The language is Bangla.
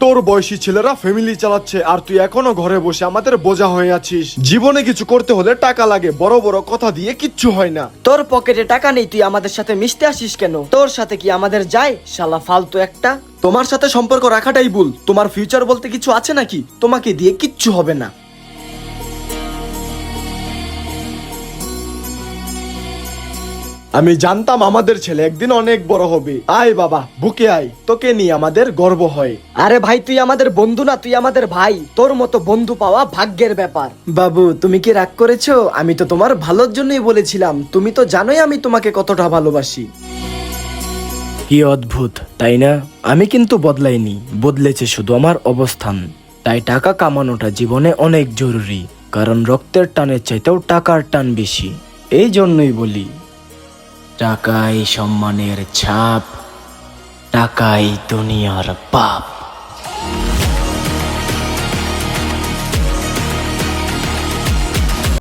তোর বয়সী ছেলেরা ফ্যামিলি চালাচ্ছে আর তুই এখনো ঘরে বসে আমাদের বোঝা হয়ে আছিস। জীবনে কিছু করতে হলে টাকা লাগে, বড় বড় কথা দিয়ে কিচ্ছু হয় না। তোর পকেটে টাকা নেই, তুই আমাদের সাথে মিশতে আসিস কেন? তোর সাথে কি আমাদের যায়? শালা ফালতু একটা। তোমার সাথে সম্পর্ক রাখাটাই ভুল। তোমার ফিউচার বলতে কিছু আছে নাকি? তোমাকে দিয়ে কিচ্ছু হবে না। আমি জানতাম আমাদের ছেলে একদিন অনেক বড় হবে। আয় বাবা, বুকে আয়, তোকে নিয়ে আমাদের গর্ব হয়। আরে ভাই, তুই আমাদের বন্ধু না, তুই আমাদের ভাই। তোর মতো বন্ধু পাওয়া ভাগ্যের ব্যাপার। বাবু, তুমি কি রাগ করেছো? আমি তো তোমার ভালোর জন্যই বলেছিলাম। তুমি তো জানোই আমি তোমাকে কতটা ভালোবাসি। কি অদ্ভুত, তাই না? আমি কিন্তু বদলাইনি, বদলেছে শুধু আমার অবস্থান। তাই টাকা কামানোটা জীবনে অনেক জরুরি, কারণ রক্তের টানের চাইতেও টাকার টান বেশি। এই জন্যই বলি, টাকাই সম্মানের ছাপ, টাকাই দুনিয়ার পাপ।